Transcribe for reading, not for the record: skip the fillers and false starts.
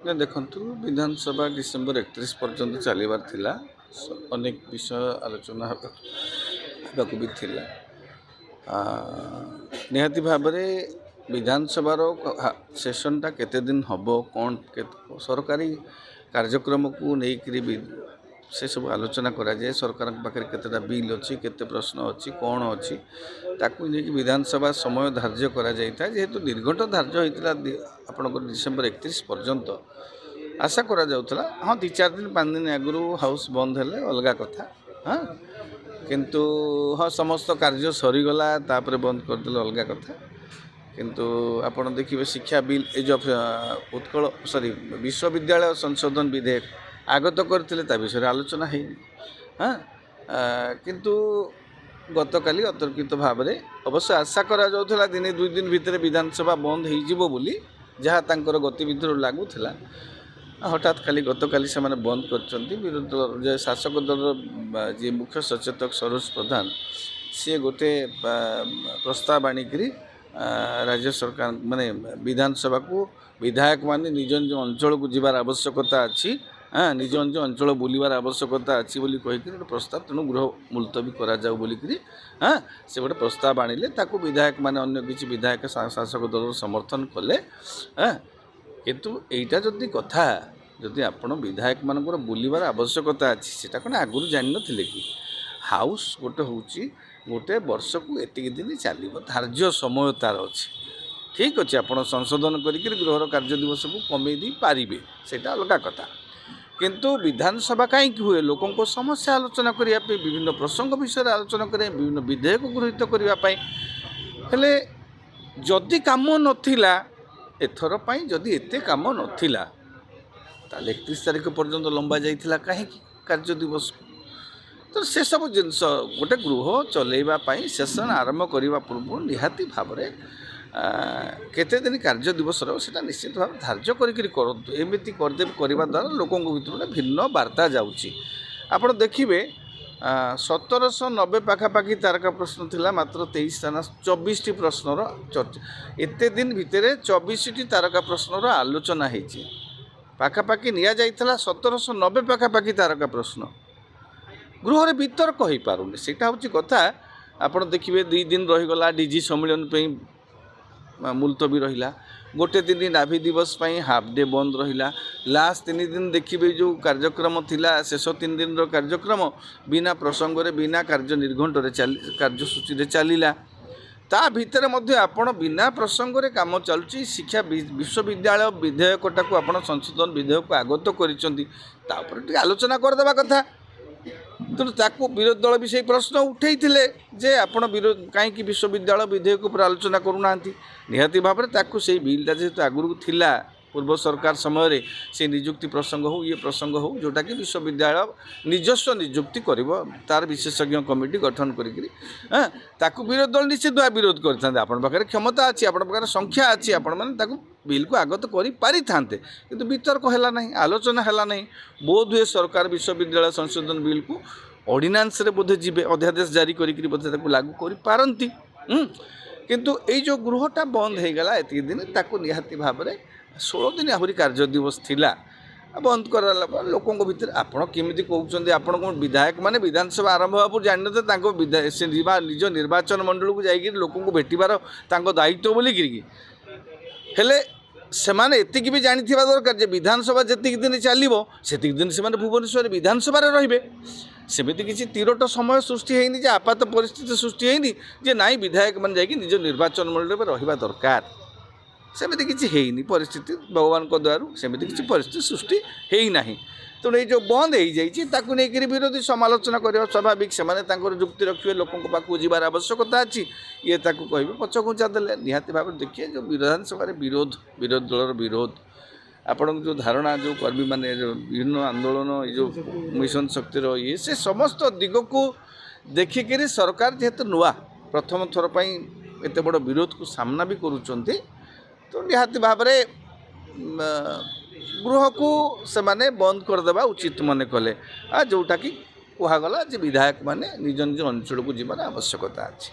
ନା ଦେଖନ୍ତୁ ବିଧାନସଭା ଡିସେମ୍ବର 31 ପର୍ଯ୍ୟନ୍ତ ଚାଲିବାର ଥିଲା। ଅନେକ ବିଷୟ ଆଲୋଚନା ହେବାକୁ ବି ଥିଲା। ନିହାତି ଭାବରେ ବିଧାନସଭାର ସେସନଟା କେତେ ଦିନ ହେବ, କ'ଣ ସରକାରୀ କାର୍ଯ୍ୟକ୍ରମକୁ ନେଇକରି ବି ସେସବୁ ଆଲୋଚନା କରାଯାଏ। ସରକାରଙ୍କ ପାଖରେ କେତେଟା ବିଲ୍ ଅଛି, କେତେ ପ୍ରଶ୍ନ ଅଛି, କ'ଣ ଅଛି, ତାକୁ ନେଇକି ବିଧାନସଭା ସମୟ ଧାର୍ଯ୍ୟ କରାଯାଇଥାଏ। ଯେହେତୁ ନିର୍ଘଣ୍ଟ ଧାର୍ଯ୍ୟ ହୋଇଥିଲା ଆପଣଙ୍କର ଡିସେମ୍ବର 31 ପର୍ଯ୍ୟନ୍ତ, ଆଶା କରାଯାଉଥିଲା ହଁ 2-4 ଦିନ 5 ଦିନ ଆଗରୁ ହାଉସ୍ ବନ୍ଦ ହେଲେ ଅଲଗା କଥା। କିନ୍ତୁ ହଁ ସମସ୍ତ କାର୍ଯ୍ୟ ସରିଗଲା ତାପରେ ବନ୍ଦ କରିଦେଲେ ଅଲଗା କଥା। କିନ୍ତୁ ଆପଣ ଦେଖିବେ ଶିକ୍ଷା ବିଲ୍ ଏ ଯେଉଁ ବିଶ୍ୱବିଦ୍ୟାଳୟ ସଂଶୋଧନ ବିଧେୟକ ଆଗତ କରିଥିଲେ, ତା ବିଷୟରେ ଆଲୋଚନା ହେଇନି। କିନ୍ତୁ ଗତକାଲି ଅତର୍କିତ ଭାବରେ ଅବଶ୍ୟ ଆଶା କରାଯାଉଥିଲା 1-2 ଦିନ ଭିତରେ ବିଧାନସଭା ବନ୍ଦ ହେଇଯିବ ବୋଲି, ଯାହା ତାଙ୍କର ଗତିବିଧିରୁ ଲାଗୁଥିଲା। ହଠାତ୍ ଗତକାଲି ସେମାନେ ବନ୍ଦ କରିଛନ୍ତି। ବିରୋଧୀ ଦଳ ଯେ ଶାସକ ଦଳର ଯିଏ ମୁଖ୍ୟ ସଚେତକ ସରୋଜ ପ୍ରଧାନ, ସିଏ ଗୋଟେ ପ୍ରସ୍ତାବ ଆଣିକରି ରାଜ୍ୟ ସରକାର ମାନେ ବିଧାନସଭାକୁ ବିଧାୟକମାନେ ନିଜ ନିଜ ଅଞ୍ଚଳକୁ ଯିବାର ଆବଶ୍ୟକତା ଅଛି, ନିଜ ନିଜ ଅଞ୍ଚଳ ବୁଲିବାର ଆବଶ୍ୟକତା ଅଛି ବୋଲି କହିକରି ଗୋଟେ ପ୍ରସ୍ତାବ, ତେଣୁ ଗୃହ ମୁଲତବୀ କରାଯାଉ ବୋଲିକିରି ସେ ଗୋଟେ ପ୍ରସ୍ତାବ ଆଣିଲେ। ତାକୁ ବିଧାୟକମାନେ ଅନ୍ୟ କିଛି ବିଧାୟକ ଶାସକ ଦଳର ସମର୍ଥନ କଲେ। କିନ୍ତୁ ଏଇଟା ଯଦି ଆପଣ ବିଧାୟକମାନଙ୍କର ବୁଲିବାର ଆବଶ୍ୟକତା ଅଛି, ସେଟା କ'ଣ ଆଗରୁ ଜାଣିନଥିଲେ କି? ହାଉସ୍ ଗୋଟେ ବର୍ଷକୁ ଏତିକି ଦିନ ଚାଲିବ, ଧାର୍ଯ୍ୟ ସମୟ ତା'ର ଅଛି। ଠିକ୍ ଅଛି, ଆପଣ ସଂଶୋଧନ କରିକି ଗୃହର କାର୍ଯ୍ୟ ଦିବସକୁ କମେଇ ଦେଇପାରିବେ, ସେଇଟା ଅଲଗା କଥା। କିନ୍ତୁ ବିଧାନସଭା କାହିଁକି ହୁଏ? ଲୋକଙ୍କ ସମସ୍ୟା ଆଲୋଚନା କରିବା ପାଇଁ, ବିଭିନ୍ନ ପ୍ରସଙ୍ଗ ବିଷୟରେ ଆଲୋଚନା କରିବା, ବିଭିନ୍ନ ବିଧେୟକ ଗୃହୀତ କରିବା ପାଇଁ। ହେଲେ ଯଦି କାମ ନଥିଲା, ଏଥର ପାଇଁ ଯଦି ଏତେ କାମ ନଥିଲା, ତାହେଲେ 31 ତାରିଖ ପର୍ଯ୍ୟନ୍ତ ଲମ୍ବା ଯାଇଥିଲା କାହିଁକି କାର୍ଯ୍ୟ ଦିବସକୁ? ତ ସେସବୁ ଜିନିଷ ଗୋଟେ ଗୃହ ଚଲେଇବା ପାଇଁ ସେସନ୍ ଆରମ୍ଭ କରିବା ପୂର୍ବରୁ ନିହାତି ଭାବରେ କେତେ ଦିନ କାର୍ଯ୍ୟ ଦିବସ ରହିବ ସେଟା ନିଶ୍ଚିତ ଭାବେ ଧାର୍ଯ୍ୟ କରିକିରି କରନ୍ତୁ। ଏମିତି କରିବା ଦ୍ୱାରା ଲୋକଙ୍କ ଭିତରୁ ଗୋଟେ ଭିନ୍ନ ବାର୍ତ୍ତା ଯାଉଛି। ଆପଣ ଦେଖିବେ 1790 ପାଖାପାଖି ତାରକା ପ୍ରଶ୍ନ ଥିଲା, ମାତ୍ର 24ଟି ପ୍ରଶ୍ନର ଚର୍ଚ୍ଚା। ଏତେ ଦିନ ଭିତରେ 24ଟି ତାରକା ପ୍ରଶ୍ନର ଆଲୋଚନା ହେଇଛି। ପାଖାପାଖି ନିଆଯାଇଥିଲା 1790 ପାଖାପାଖି ତାରକା ପ୍ରଶ୍ନ। ଗୃହରେ ବିତର୍କ ହୋଇପାରୁନି, ସେଇଟା ହେଉଛି କଥା। ଆପଣ ଦେଖିବେ 2 ଦିନ ରହିଗଲା ଡିଜି ସମ୍ମିଳନୀ ପାଇଁ ମୁଲତବୀ ରହିଲା, ଗୋଟେ ଦିନ ନାଭି ଦିବସ ପାଇଁ ହାଫ୍ ଡେ ବନ୍ଦ ରହିଲା। ଲାଷ୍ଟ 3 ଦିନ ଦେଖିବେ ଯେଉଁ କାର୍ଯ୍ୟକ୍ରମ ଥିଲା, ଶେଷ 3 ଦିନର କାର୍ଯ୍ୟକ୍ରମ ବିନା ପ୍ରସଙ୍ଗରେ, ବିନା କାର୍ଯ୍ୟ ନିର୍ଘଣ୍ଟରେ କାର୍ଯ୍ୟସୂଚୀରେ ଚାଲିଲା। ତା ଭିତରେ ମଧ୍ୟ ଆପଣ ବିନା ପ୍ରସଙ୍ଗରେ କାମ ଚାଲୁଛି। ଶିକ୍ଷା ବିଶ୍ୱବିଦ୍ୟାଳୟ ବିଧେୟକଟାକୁ ଆପଣ ସଂଶୋଧନ ବିଧେୟକକୁ ଆଗତ କରିଛନ୍ତି, ତା ଉପରେ ଟିକେ ଆଲୋଚନା କରିଦେବା କଥା। ତେଣୁ ତାକୁ ବିରୋଧୀ ଦଳ ବି ସେଇ ପ୍ରଶ୍ନ ଉଠାଇଥିଲେ ଯେ ଆପଣ କାହିଁକି ବିଶ୍ୱବିଦ୍ୟାଳୟ ବିଧେୟକ ଉପରେ ଆଲୋଚନା କରୁନାହାନ୍ତି? ନିହାତି ଭାବରେ ତାକୁ ସେଇ ବିଲ୍ଟା ଯେହେତୁ ଆଗରୁ ଥିଲା ପୂର୍ବ ସରକାର ସମୟରେ, ସେ ନିଯୁକ୍ତି ପ୍ରସଙ୍ଗ ହେଉ, ଇଏ ପ୍ରସଙ୍ଗ ହେଉ, ଯେଉଁଟାକି ବିଶ୍ୱବିଦ୍ୟାଳୟ ନିଜସ୍ୱ ନିଯୁକ୍ତି କରିବ, ତା'ର ବିଶେଷଜ୍ଞ କମିଟି ଗଠନ କରିକିରି ତାକୁ ବିରୋଧୀ ଦଳ ନିଶ୍ଚିତ ଭାବେ ବିରୋଧ କରିଥାନ୍ତେ। ଆପଣଙ୍କ ପାଖରେ କ୍ଷମତା ଅଛି, ଆପଣଙ୍କ ପାଖରେ ସଂଖ୍ୟା ଅଛି, ଆପଣମାନେ ତାକୁ ବିଲ୍କୁ ଆଗତ କରିପାରିଥାନ୍ତେ। କିନ୍ତୁ ବିତର୍କ ହେଲା ନାହିଁ, ଆଲୋଚନା ହେଲା ନାହିଁ। ବୋଧହୁଏ ସରକାର ବିଶ୍ୱବିଦ୍ୟାଳୟ ସଂଶୋଧନ ବିଲ୍କୁ ଅର୍ଡ଼ିନାନ୍ସରେ ବୋଧେ ଯିବେ, ଅଧ୍ୟାଦେଶ ଜାରି କରିକିରି ବୋଧେ ତାକୁ ଲାଗୁ କରିପାରନ୍ତି। କିନ୍ତୁ ଏଇ ଯେଉଁ ଗୃହଟା ବନ୍ଦ ହୋଇଗଲା ଏତିକି ଦିନ, ତାକୁ ନିହାତି ଭାବରେ 16 ଦିନ ଆହୁରି କାର୍ଯ୍ୟ ଦିବସ ଥିଲା, ବନ୍ଦ କରାଗଲା। ଲୋକଙ୍କ ଭିତରେ ଆପଣ କେମିତି କହୁଛନ୍ତି? ଆପଣଙ୍କ ବିଧାୟକମାନେ ବିଧାନସଭା ଆରମ୍ଭ ହେବା ପୂର୍ବରୁ ଜାଣିନଥିଲେ ତାଙ୍କ ନିଜ ନିର୍ବାଚନ ମଣ୍ଡଳୀକୁ ଯାଇକି ଲୋକଙ୍କୁ ଭେଟିବାର ତାଙ୍କ ଦାୟିତ୍ୱ ବୋଲିକିରି? ହେଲେ ସେମାନେ ଏତିକି ବି ଜାଣିଥିବା ଦରକାର ଯେ ବିଧାନସଭା ଯେତିକି ଦିନ ଚାଲିବ ସେତିକି ଦିନ ସେମାନେ ଭୁବନେଶ୍ୱରରେ ବିଧାନସଭାରେ ରହିବେ। ସେମିତି କିଛି ତିରୋଟ ସମୟ ସୃଷ୍ଟି ହେଇନି, ଯେ ଆପାତ ପରିସ୍ଥିତି ସୃଷ୍ଟି ହେଇନି ଯେ ନାଇଁ ବିଧାୟକମାନେ ଯାଇକି ନିଜ ନିର୍ବାଚନ ମଣ୍ଡଳୀରେ ରହିବା ଦରକାର। ସେମିତି କିଛି ହେଇନି ପରିସ୍ଥିତି, ଭଗବାନଙ୍କ ଦୟାରୁ ସେମିତି କିଛି ପରିସ୍ଥିତି ସୃଷ୍ଟି ହେଇନାହିଁ। ତେଣୁ ଏଇ ଯେଉଁ ବନ୍ଦ ହେଇଯାଇଛି, ତାକୁ ନେଇକରି ବିରୋଧୀ ସମାଲୋଚନା କରିବା ସ୍ୱାଭାବିକ। ସେମାନେ ତାଙ୍କର ଯୁକ୍ତି ରଖିବେ, ଲୋକଙ୍କ ପାଖକୁ ଯିବାର ଆବଶ୍ୟକତା ଅଛି, ଇଏ ତାକୁ କହିବେ, ପଛଘୁଞ୍ଚା ଦେଲେ। ନିହାତି ଭାବରେ ଦେଖିବେ ଯେଉଁ ବିଧାନସଭାରେ ବିରୋଧୀ ଦଳର ବିରୋଧ, ଆପଣଙ୍କ ଯେଉଁ ଧାରଣା, ଯେଉଁ କର୍ମୀମାନେ ବିଭିନ୍ନ ଆନ୍ଦୋଳନ, ଏ ଯେଉଁ ମିଶନ ଶକ୍ତିର ସେ ସମସ୍ତ ଦିଗକୁ ଦେଖିକରି ସରକାର ଯେହେତୁ ନୂଆ ପ୍ରଥମ ଥର ପାଇଁ ଏତେ ବଡ଼ ବିରୋଧକୁ ସାମ୍ନା ବି କରୁଛନ୍ତି, ତ ନିହାତି ଭାବରେ ଗୃହକୁ ସେମାନେ ବନ୍ଦ କରିଦେବା ଉଚିତ ମନେ କଲେ, ଯେଉଁଟାକି କୁହାଗଲା ଯେ ବିଧାୟକମାନେ ନିଜ ନିଜ ଅଞ୍ଚଳକୁ ଯିବାର ଆବଶ୍ୟକତା ଅଛି।